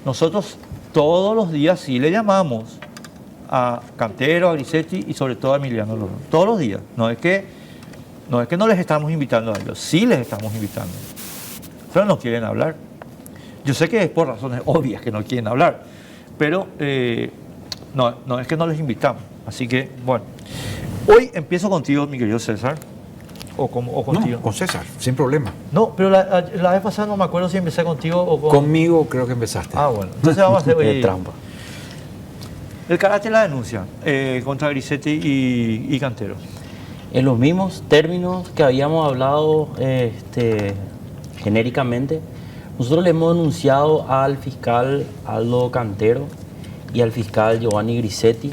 nosotros todos los días sí le llamamos a Cantero, a Grisetti y sobre todo a Emiliano Loron. Todos los días. No es que no les estamos invitando a ellos, sí les estamos invitando. Pero no quieren hablar. Yo sé que es por razones obvias que no quieren hablar, pero no es que no les invitamos. Así que, bueno, hoy empiezo contigo, mi querido César. ¿O contigo? No, con César, sin problema. No, pero la vez pasada no me acuerdo si empecé contigo o con... Conmigo creo que empezaste. Ah, bueno. Entonces vamos a hacer hoy trampa. El carácter de la denuncia contra Grisetti y Cantero. En los mismos términos que habíamos hablado genéricamente, nosotros le hemos denunciado al fiscal Aldo Cantero y al fiscal Giovanni Grisetti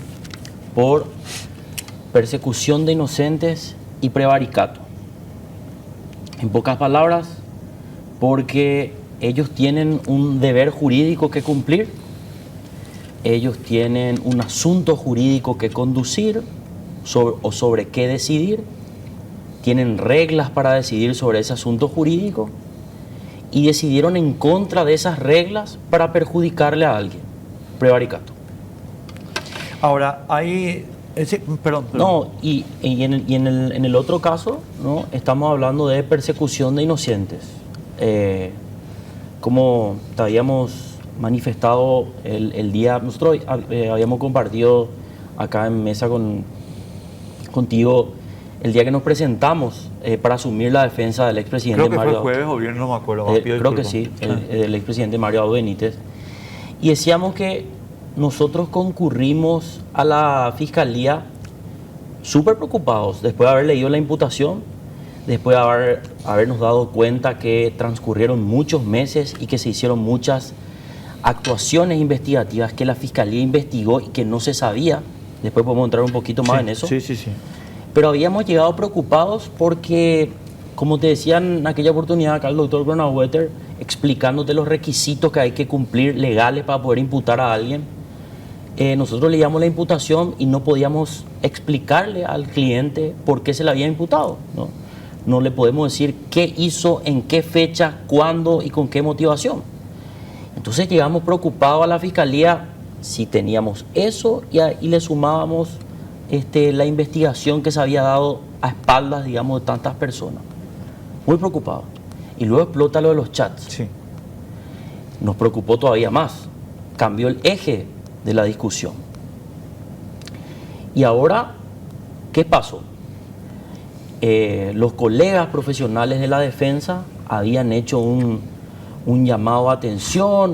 por persecución de inocentes y prevaricato. En pocas palabras, porque ellos tienen un deber jurídico que cumplir, ellos tienen un asunto jurídico que conducir sobre qué decidir, tienen reglas para decidir sobre ese asunto jurídico y decidieron en contra de esas reglas para perjudicarle a alguien. Prevaricato. Ahora, hay... Perdón. No, y en el otro caso, ¿no? Estamos hablando de persecución de inocentes. Como te habíamos manifestado el día, nosotros habíamos compartido acá en mesa contigo el día que nos presentamos para asumir la defensa del expresidente Mario. Creo que fue jueves o viernes, no me acuerdo. Creo que sí, el expresidente Mario Abdo Benítez. Y decíamos que nosotros concurrimos a la fiscalía súper preocupados después de haber leído la imputación, después de habernos dado cuenta que transcurrieron muchos meses y que se hicieron muchas actuaciones investigativas que la fiscalía investigó y que no se sabía. Después podemos entrar un poquito más en eso. Sí. Pero habíamos llegado preocupados porque, como te decía en aquella oportunidad acá el doctor Gronauwetter, explicándote los requisitos que hay que cumplir legales para poder imputar a alguien, nosotros leíamos la imputación y no podíamos explicarle al cliente por qué se le había imputado, ¿no? No le podemos decir qué hizo, en qué fecha, cuándo y con qué motivación. Entonces llegamos preocupados a la fiscalía si teníamos eso y le sumábamos la investigación que se había dado a espaldas, digamos, de tantas personas. Muy preocupados. Y luego explota lo de los chats. Sí. Nos preocupó todavía más. Cambió el eje de la discusión. Y ahora, ¿qué pasó? Los colegas profesionales de la defensa habían hecho un llamado a atención,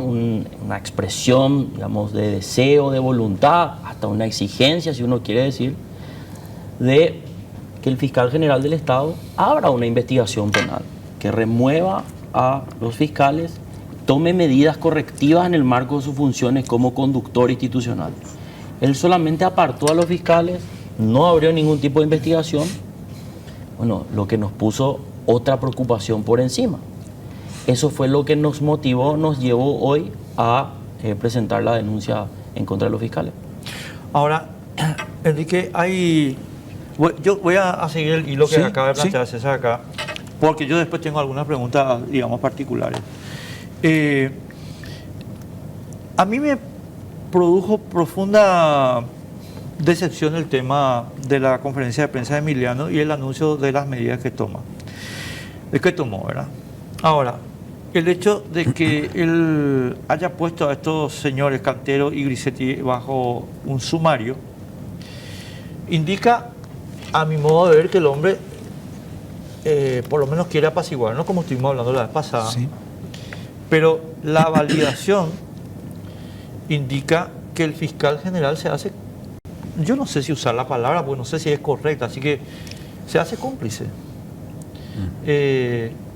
una expresión, digamos, de deseo, de voluntad, hasta una exigencia, si uno quiere decir, de que el fiscal general del Estado abra una investigación penal, que remueva a los fiscales, tome medidas correctivas en el marco de sus funciones como conductor institucional. Él solamente apartó a los fiscales, no abrió ningún tipo de investigación, bueno, lo que nos puso otra preocupación por encima. Eso fue lo que nos motivó, nos llevó hoy a presentar la denuncia en contra de los fiscales. Ahora, Enrique, yo voy a seguir el hilo que acaba de plantear César acá, porque yo después tengo algunas preguntas, digamos, particulares. A mí me produjo profunda decepción el tema de la conferencia de prensa de Emiliano y el anuncio de las medidas que tomó, ¿verdad? Ahora, el hecho de que él haya puesto a estos señores Cantero y Grisetti bajo un sumario indica, a mi modo de ver, que el hombre por lo menos quiere apaciguarnos, como estuvimos hablando la vez pasada. Sí. Pero la validación indica que el fiscal general se hace, yo no sé si usar la palabra, porque no sé si es correcta, así que se hace cómplice.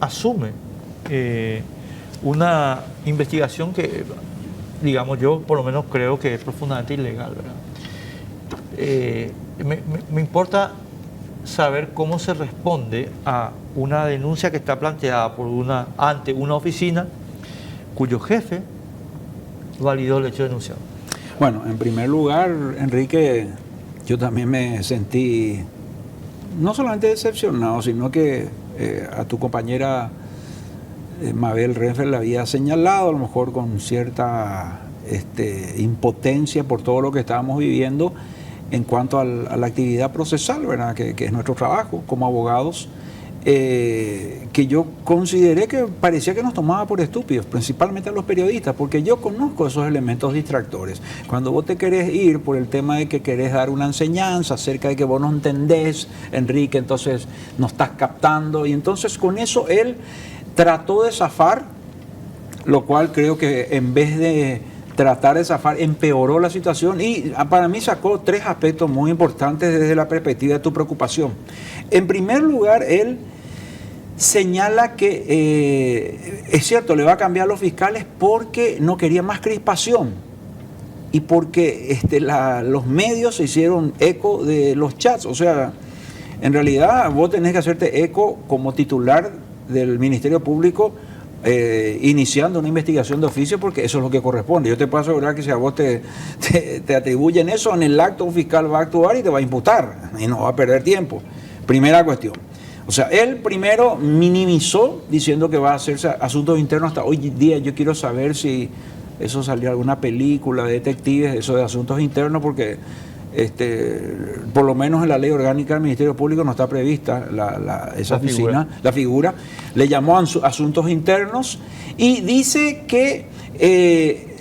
Asume una investigación que, digamos, yo por lo menos creo que es profundamente ilegal, ¿verdad? Me importa saber cómo se responde a una denuncia que está planteada ante una oficina cuyo jefe validó el hecho denunciado. Bueno, en primer lugar, Enrique, yo también me sentí no solamente decepcionado, sino que a tu compañera Mabel Renfel había señalado, a lo mejor con cierta impotencia por todo lo que estábamos viviendo en cuanto a la actividad procesal, ¿verdad? Que es nuestro trabajo como abogados, que yo consideré que parecía que nos tomaba por estúpidos, principalmente a los periodistas, porque yo conozco esos elementos distractores. Cuando vos te querés ir por el tema de que querés dar una enseñanza acerca de que vos no entendés, Enrique, entonces no estás captando, y entonces con eso él trató de zafar, lo cual creo que en vez de tratar de zafar empeoró la situación, y para mí sacó 3 aspectos muy importantes desde la perspectiva de tu preocupación. En primer lugar, él señala que es cierto, le va a cambiar a los fiscales porque no quería más crispación y porque los medios se hicieron eco de los chats. O sea, en realidad vos tenés que hacerte eco como titular del Ministerio Público, iniciando una investigación de oficio, porque eso es lo que corresponde. Yo te puedo asegurar que si a vos te atribuyen eso, en el acto un fiscal va a actuar y te va a imputar y no va a perder tiempo. Primera cuestión. O sea, él primero minimizó diciendo que va a hacerse asuntos internos. Hasta hoy día yo quiero saber si eso salió alguna película de detectives, eso de asuntos internos, porque por lo menos en la ley orgánica del Ministerio Público no está prevista esa oficina, la figura. Le llamó asuntos internos y dice que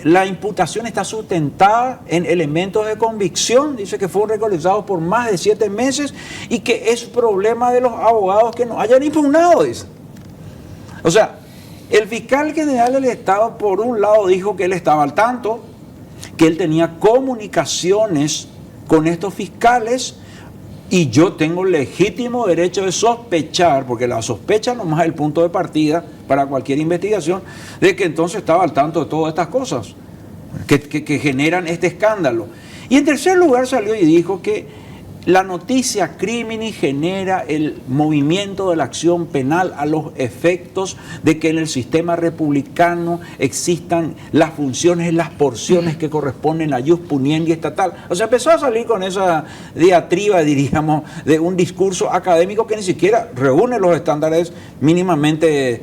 la imputación está sustentada en elementos de convicción. Dice que fueron recolectados por más de 7 meses y que es problema de los abogados que no hayan impugnado, dice. O sea, el fiscal general del Estado, por un lado, dijo que él estaba al tanto, que él tenía comunicaciones con estos fiscales, y yo tengo legítimo derecho de sospechar, porque la sospecha nomás es el punto de partida para cualquier investigación, de que entonces estaba al tanto de todas estas cosas que generan este escándalo. Y en tercer lugar salió y dijo que la noticia crimini genera el movimiento de la acción penal a los efectos de que en el sistema republicano existan las funciones, las porciones que corresponden a jus puniendi estatal. O sea, empezó a salir con esa diatriba, diríamos, de un discurso académico que ni siquiera reúne los estándares mínimamente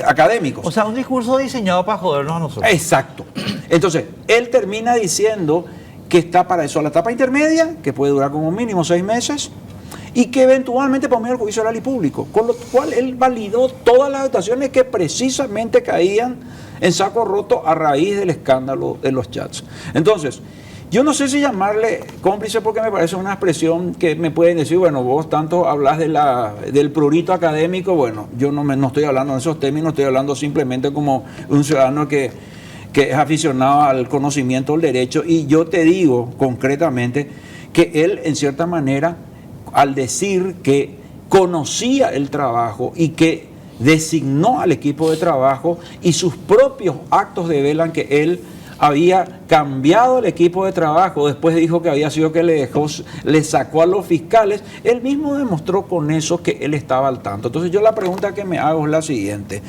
académicos. O sea, un discurso diseñado para jodernos a nosotros. Exacto. Entonces, él termina diciendo que está para eso la etapa intermedia, que puede durar como mínimo 6 meses, y que eventualmente por medio del juicio oral y público, con lo cual él validó todas las actuaciones que precisamente caían en saco roto a raíz del escándalo de los chats. Entonces, yo no sé si llamarle cómplice, porque me parece una expresión que me pueden decir, bueno, vos tanto hablas del prurito académico. Bueno, yo no estoy hablando de esos términos, estoy hablando simplemente como un ciudadano que es aficionado al conocimiento del derecho, y yo te digo concretamente que él, en cierta manera, al decir que conocía el trabajo y que designó al equipo de trabajo, y sus propios actos develan que él había cambiado el equipo de trabajo, después dijo que había sido que le sacó a los fiscales, él mismo demostró con eso que él estaba al tanto. Entonces yo la pregunta que me hago es la siguiente: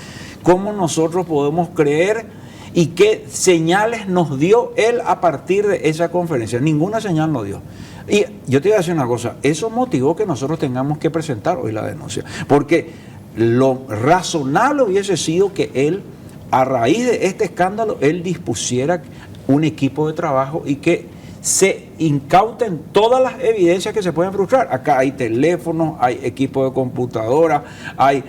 ¿cómo nosotros podemos creer y qué señales nos dio él a partir de esa conferencia? Ninguna señal nos dio. Y yo te voy a decir una cosa, eso motivó que nosotros tengamos que presentar hoy la denuncia, porque lo razonable hubiese sido que él, a raíz de este escándalo, él dispusiera un equipo de trabajo y que se incauten todas las evidencias que se pueden frustrar. Acá hay teléfonos, hay equipo de computadora, hay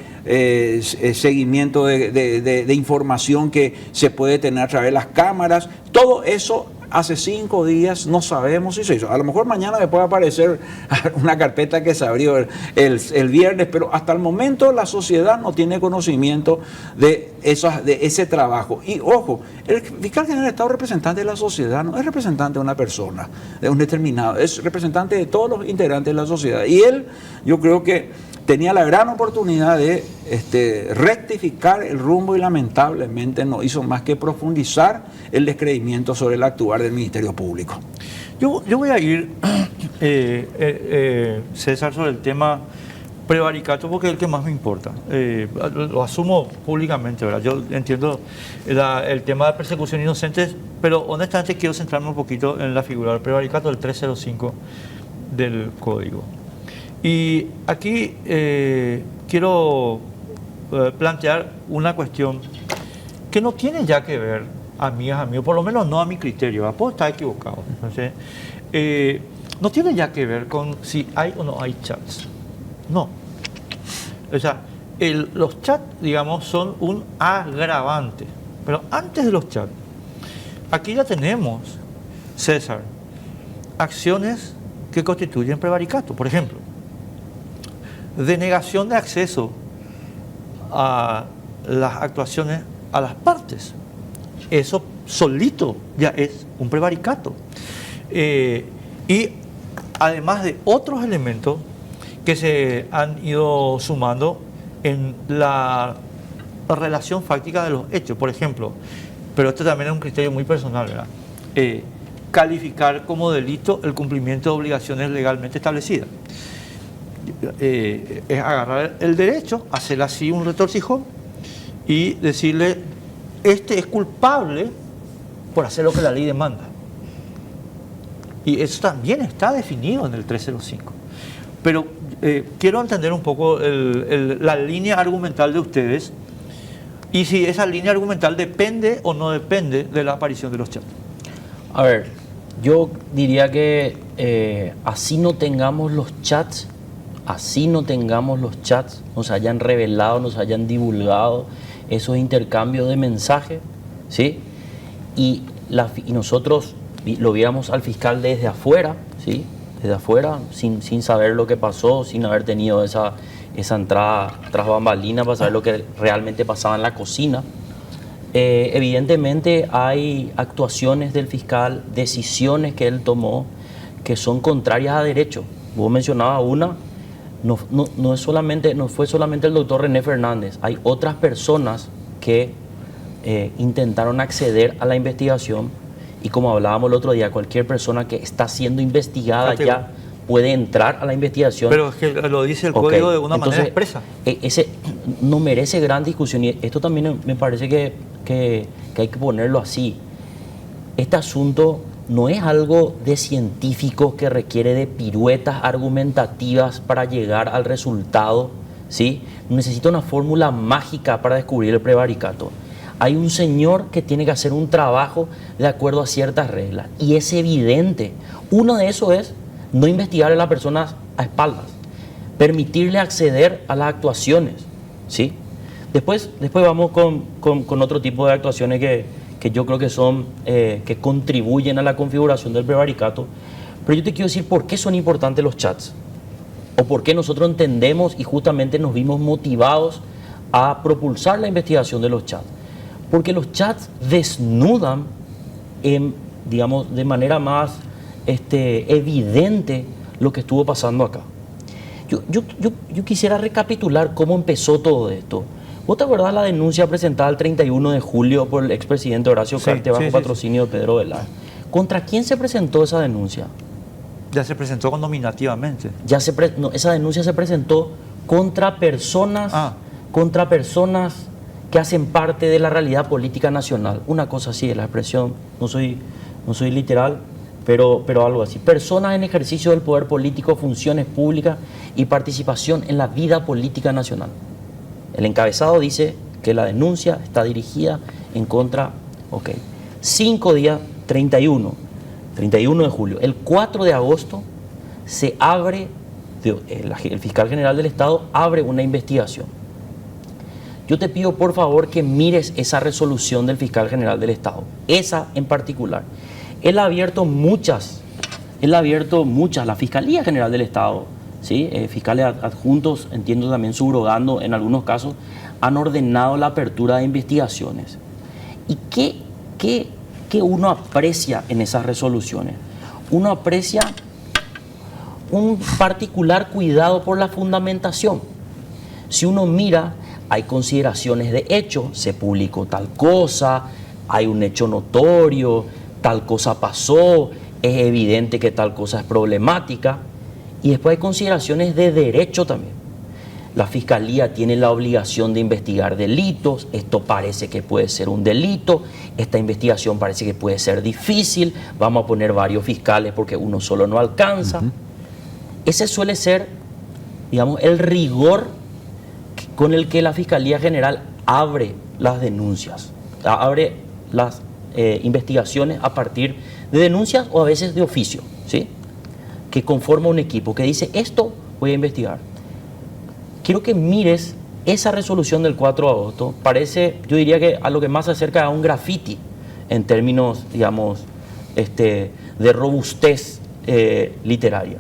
seguimiento de información que se puede tener a través de las cámaras. Todo eso hace 5 días no sabemos si se hizo. A lo mejor mañana me puede aparecer una carpeta que se abrió el viernes, pero hasta el momento la sociedad no tiene conocimiento de ese trabajo. Y ojo, el fiscal general del Estado es representante de la sociedad, no es representante de una persona, de un determinado, es representante de todos los integrantes de la sociedad. Y él, yo creo que tenía la gran oportunidad de rectificar el rumbo, y lamentablemente no hizo más que profundizar el descreimiento sobre el actuar del Ministerio Público. Yo voy a ir, César, sobre el tema prevaricato, porque es el que más me importa. Lo asumo públicamente, ¿verdad? Yo entiendo el tema de persecución inocentes, pero honestamente quiero centrarme un poquito en la figura del prevaricato del 305 del Código. Y aquí quiero plantear una cuestión que no tiene ya que ver, amigas, amigos, por lo menos no a mi criterio, ¿verdad? Puedo estar equivocado. Entonces, no tiene ya que ver con si hay o no hay chats. No. O sea, los chats, digamos, son un agravante. Pero antes de los chats, aquí ya tenemos, César, acciones que constituyen prevaricato. Por ejemplo, denegación de acceso a las actuaciones a las partes. Eso solito ya es un prevaricato. Y además de otros elementos que se han ido sumando en la relación fáctica de los hechos. Por ejemplo, pero esto también es un criterio muy personal, ¿verdad? Calificar como delito el cumplimiento de obligaciones legalmente establecidas. Es agarrar el derecho, hacer así un retorcijón y decirle, este es culpable por hacer lo que la ley demanda. Y eso también está definido en el 305. Pero quiero entender un poco la línea argumental de ustedes y si esa línea argumental depende o no depende de la aparición de los chats. A ver, yo diría que así no tengamos los chats, nos hayan revelado, nos hayan divulgado esos intercambios de mensajes, ¿sí? Y nosotros lo viéramos al fiscal desde afuera, ¿sí? Desde afuera, sin saber lo que pasó, sin haber tenido esa entrada tras bambalina para saber lo que realmente pasaba en la cocina. Evidentemente hay actuaciones del fiscal, decisiones que él tomó que son contrarias a derecho. Vos mencionabas una, no fue solamente el doctor René Fernández, hay otras personas que intentaron acceder a la investigación y como hablábamos el otro día, cualquier persona que está siendo investigada ya puede entrar a la investigación. Pero es que lo dice el código de una manera expresa. Ese no merece gran discusión y esto también me parece que hay que ponerlo así. Este asunto no es algo de científicos que requiere de piruetas argumentativas para llegar al resultado, ¿sí? No necesita una fórmula mágica para descubrir el prevaricato. Hay un señor que tiene que hacer un trabajo de acuerdo a ciertas reglas y es evidente. Uno de esos es no investigar a las personas a espaldas, permitirle acceder a las actuaciones, ¿sí? Después vamos con otro tipo de actuaciones que yo creo que son que contribuyen a la configuración del prevaricato. Pero yo te quiero decir por qué son importantes los chats o por qué nosotros entendemos y justamente nos vimos motivados a propulsar la investigación de los chats. Porque los chats desnudan, digamos, de manera más evidente lo que estuvo pasando acá. Yo quisiera recapitular cómo empezó todo esto. ¿Vos te acordás la denuncia presentada el 31 de julio por el expresidente Horacio Cartes bajo patrocinio de Pedro Velar? ¿Contra quién se presentó esa denuncia? Ya se presentó nominativamente. Esa denuncia se presentó contra personas que hacen parte de la realidad política nacional. Una cosa así es la expresión, no soy literal, pero algo así. Personas en ejercicio del poder político, funciones públicas y participación en la vida política nacional. El encabezado dice que la denuncia está dirigida en contra, 5 días, 31 de julio. El 4 de agosto se abre, el fiscal general del Estado abre una investigación. Yo te pido por favor que mires esa resolución del fiscal general del Estado, esa en particular. Él ha abierto muchas, la Fiscalía General del Estado, ¿sí? Fiscales adjuntos, entiendo también subrogando en algunos casos, han ordenado la apertura de investigaciones. ¿Y qué uno aprecia en esas resoluciones? Uno aprecia un particular cuidado por la fundamentación. Si uno mira, hay consideraciones de hecho, se publicó tal cosa, hay un hecho notorio, tal cosa pasó, es evidente que tal cosa es problemática. Y después hay consideraciones de derecho también. La Fiscalía tiene la obligación de investigar delitos, esto parece que puede ser un delito, esta investigación parece que puede ser difícil, vamos a poner varios fiscales porque uno solo no alcanza. Ese suele ser, digamos, el rigor con el que la Fiscalía General abre las denuncias, abre las investigaciones a partir de denuncias o a veces de oficio, ¿sí? Que conforma un equipo que dice, esto voy a investigar. Quiero que mires esa resolución del 4 de agosto, parece, yo diría que a lo que más se acerca a un graffiti en términos, digamos, de robustez literaria.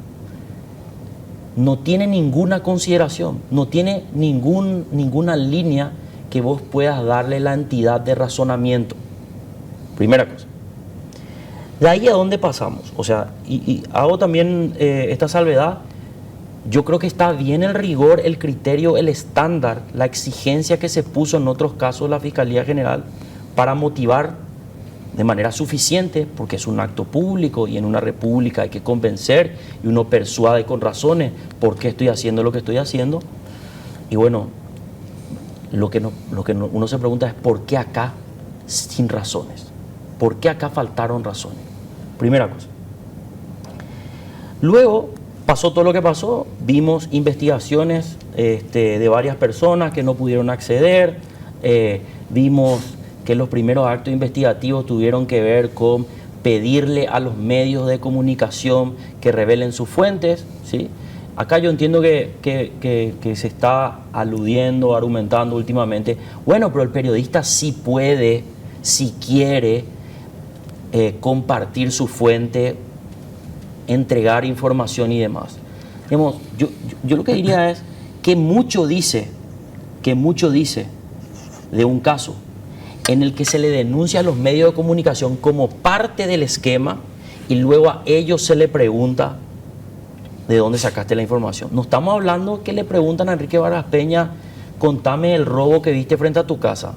No tiene ninguna consideración, no tiene ninguna línea que vos puedas darle la entidad de razonamiento. Primera cosa. De ahí a dónde pasamos. O sea, y hago también esta salvedad. Yo creo que está bien el rigor, el criterio, el estándar, la exigencia que se puso en otros casos la Fiscalía General para motivar de manera suficiente, porque es un acto público y en una república hay que convencer y uno persuade con razones por qué estoy haciendo lo que estoy haciendo. Y bueno, uno se pregunta es ¿por qué acá sin razones? ¿Por qué acá faltaron razones? Primera cosa. Luego pasó todo lo que pasó, vimos investigaciones de varias personas que no pudieron acceder, vimos que los primeros actos investigativos tuvieron que ver con pedirle a los medios de comunicación que revelen sus fuentes, ¿sí? Acá yo entiendo que se está aludiendo, argumentando últimamente, bueno, pero el periodista sí puede, si quiere, compartir su fuente, entregar información y demás. Digamos, yo lo que diría es que mucho dice de un caso en el que se le denuncia a los medios de comunicación como parte del esquema y luego a ellos se le pregunta de dónde sacaste la información. No estamos hablando que le preguntan a Enrique Vargas Peña, contame el robo que viste frente a tu casa.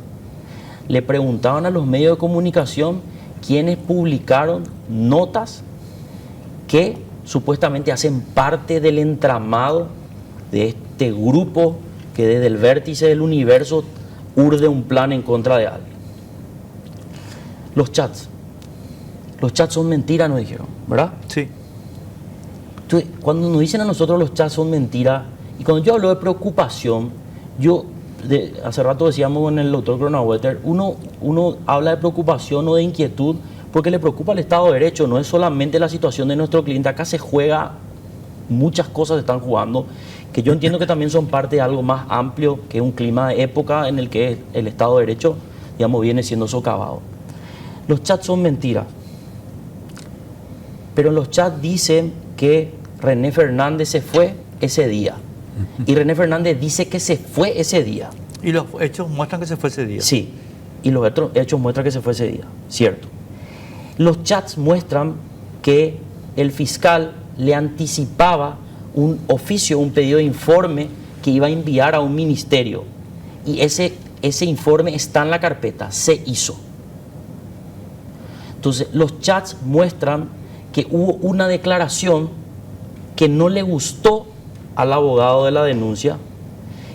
Le preguntaban a los medios de comunicación quienes publicaron notas que supuestamente hacen parte del entramado de este grupo que desde el vértice del universo urde un plan en contra de alguien. Los chats son mentiras, nos dijeron, ¿verdad? Sí. Entonces, cuando nos dicen a nosotros los chats son mentiras, y cuando yo hablo de preocupación, hace rato decíamos con el doctor Cronauwetter, uno habla de preocupación o de inquietud porque le preocupa el Estado de Derecho, no es solamente la situación de nuestro cliente, acá se juega, muchas cosas se están jugando, que yo entiendo que también son parte de algo más amplio, que es un clima de época en el que el Estado de Derecho, digamos, viene siendo socavado. Los chats son mentiras, pero en los chats dicen que René Fernández se fue ese día, y René Fernández dice que se fue ese día. Y los hechos muestran que se fue ese día. Sí, y los hechos muestran que se fue ese día, cierto. Los chats muestran que el fiscal le anticipaba un oficio, un pedido de informe que iba a enviar a un ministerio. Y ese informe está en la carpeta, se hizo. Entonces, los chats muestran que hubo una declaración que no le gustó al abogado de la denuncia,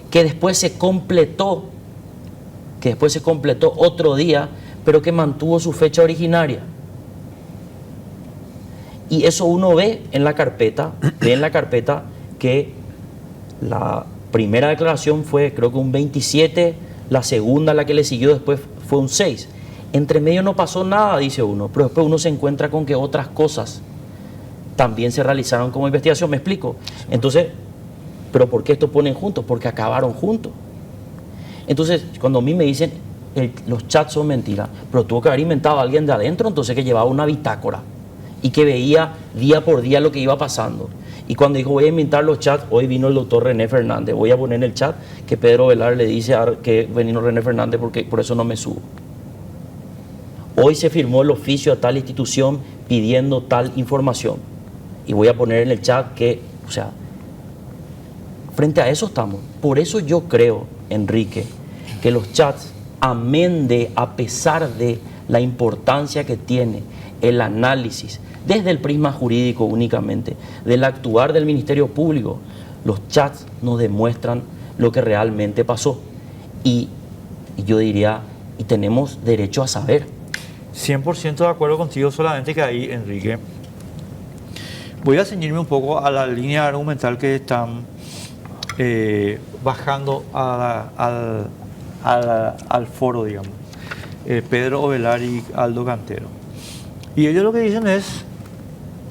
que después se completó otro día, pero que mantuvo su fecha originaria. Y eso uno ve en la carpeta que la primera declaración fue creo que un 27, la segunda, la que le siguió después, fue un 6. Entre medio no pasó nada, dice uno, pero después uno se encuentra con que otras cosas también se realizaron como investigación. ¿Me explico? Entonces, ¿pero por qué esto ponen juntos? Porque acabaron juntos. Entonces, cuando a mí me dicen los chats son mentiras, pero tuvo que haber inventado a alguien de adentro, entonces que llevaba una bitácora y que veía día por día lo que iba pasando. Y cuando dijo voy a inventar los chats, hoy vino el doctor René Fernández, voy a poner en el chat que Pedro Velar le dice que vino René Fernández porque por eso no me subo. Hoy se firmó el oficio a tal institución pidiendo tal información. Y voy a poner en el chat que, o sea, frente a eso estamos. Por eso yo creo, Enrique, que los chats, a pesar de la importancia que tiene el análisis, desde el prisma jurídico únicamente, del actuar del Ministerio Público, los chats nos demuestran lo que realmente pasó. Y yo diría, y tenemos derecho a saber. 100% de acuerdo contigo, solamente que ahí, Enrique, voy a ceñirme un poco a la línea argumental que están bajando al foro, digamos, Pedro Ovelar y Aldo Cantero. Y ellos lo que dicen es,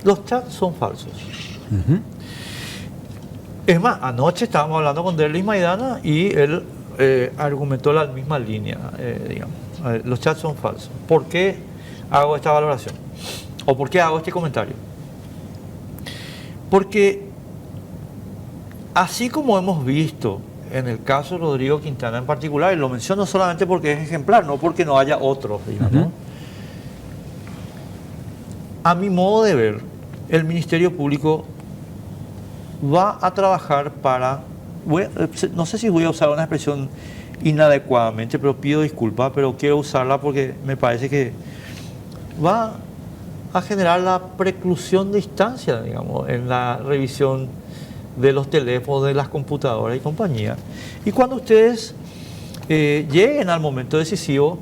los chats son falsos. Es más, anoche estábamos hablando con Derlis Maidana y él argumentó la misma línea, digamos. A ver, los chats son falsos. ¿Por qué hago esta valoración? ¿O por qué hago este comentario? Porque así como hemos visto en el caso de Rodrigo Quintana en particular, y lo menciono solamente porque es ejemplar, no porque no haya otros, digamos, a mi modo de ver, el Ministerio Público va a trabajar para, no sé si voy a usar una expresión inadecuadamente, pero pido disculpas, pero quiero usarla porque me parece que va a generar la preclusión de instancia, digamos, en la revisión de los teléfonos, de las computadoras y compañía. Y cuando ustedes lleguen al momento decisivo,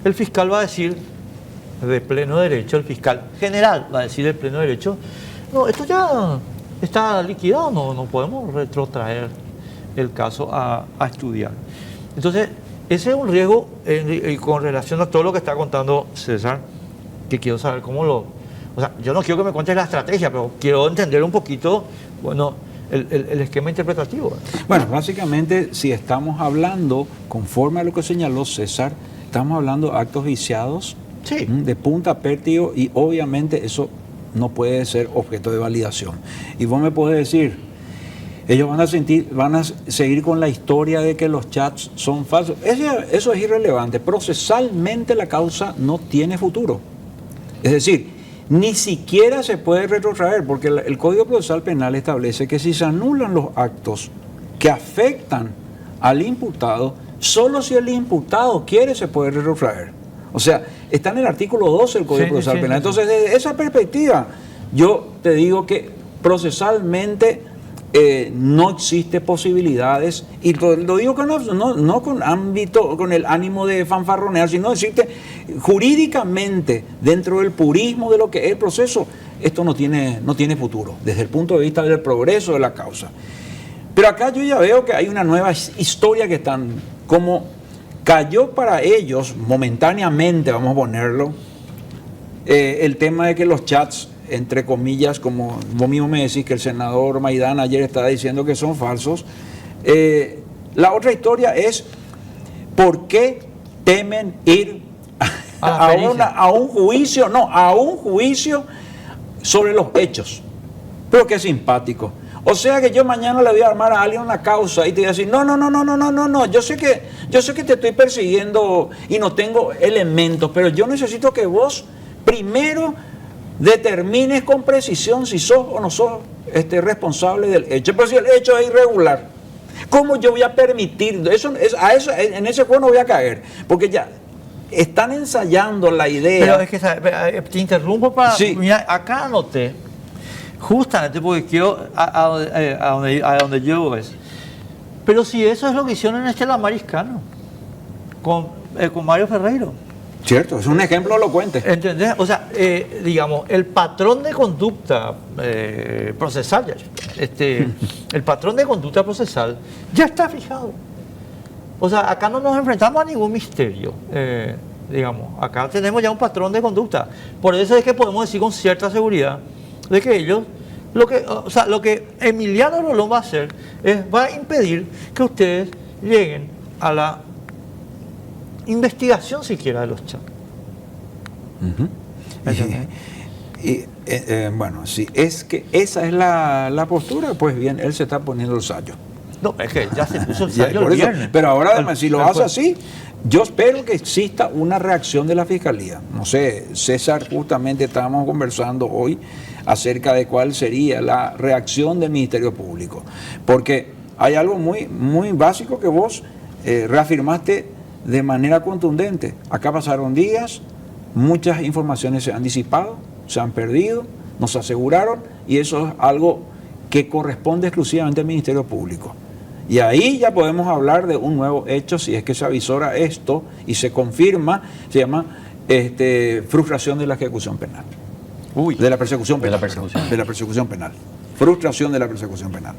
el fiscal va a decir de pleno derecho, el fiscal general va a decir de pleno derecho, no, esto ya está liquidado, no podemos retrotraer el caso a estudiar. Entonces, ese es un riesgo con relación a todo lo que está contando César, que quiero saber cómo lo... O sea, yo no quiero que me cuentes la estrategia, pero quiero entender un poquito, bueno, el esquema interpretativo. Bueno, básicamente, si estamos hablando, conforme a lo que señaló César, estamos hablando de actos viciados, sí, de punta a pértigo, y obviamente eso no puede ser objeto de validación. Y vos me podés decir, ellos van a seguir con la historia de que los chats son falsos. Eso es irrelevante. Procesalmente la causa no tiene futuro. Es decir, ni siquiera se puede retrotraer, porque el Código Procesal Penal establece que si se anulan los actos que afectan al imputado, solo si el imputado quiere se puede retrotraer. O sea, está en el artículo 12 del Código Procesal Penal. Entonces, desde esa perspectiva, yo te digo que procesalmente no existe posibilidades, y lo digo no con ámbito, con el ánimo de fanfarronear, sino decirte jurídicamente, dentro del purismo de lo que es el proceso, esto no tiene futuro, desde el punto de vista del progreso de la causa. Pero acá yo ya veo que hay una nueva historia que están, como cayó para ellos momentáneamente, vamos a ponerlo, el tema de que los chats, entre comillas, como vos mismo me decís que el senador Maidana ayer estaba diciendo que son falsos. La otra historia es por qué temen ir a un juicio sobre los hechos. Pero qué simpático. O sea que yo mañana le voy a armar a alguien una causa y te voy a decir, no, yo sé que te estoy persiguiendo y no tengo elementos, pero yo necesito que vos primero determines con precisión si sos o no sos responsable del hecho. Pero si el hecho es irregular, ¿cómo yo voy a permitir? En ese juego no voy a caer, porque ya están ensayando la idea. Pero es que te interrumpo para... Sí. Mira, acá anoté, justamente porque quiero a donde llevo es. Pero si eso es lo que hicieron en Estela Mariscano, con Mario Ferreiro. Cierto, es un ejemplo elocuente. ¿Entendés? O sea, digamos, el patrón de conducta procesal, el patrón de conducta procesal ya está fijado. O sea, acá no nos enfrentamos a ningún misterio. Digamos, acá tenemos ya un patrón de conducta. Por eso es que podemos decir con cierta seguridad de que ellos, lo que Emiliano Rolón va a hacer va a impedir que ustedes lleguen a la investigación siquiera de los chats. Bueno, si es que esa es la postura, pues bien, él se está poniendo el sayo. No, es que ya se puso el sayo el viernes. Pero ahora, además, si lo hace así, yo espero que exista una reacción de la Fiscalía. No sé, César, justamente estábamos conversando hoy acerca de cuál sería la reacción del Ministerio Público. Porque hay algo muy, muy básico que vos reafirmaste de manera contundente. Acá pasaron días, muchas informaciones se han disipado, se han perdido, nos aseguraron, y eso es algo que corresponde exclusivamente al Ministerio Público. Y ahí ya podemos hablar de un nuevo hecho, si es que se avisora esto y se confirma, se llama frustración de la ejecución penal. De la persecución penal. De la persecución penal. Frustración de la persecución penal.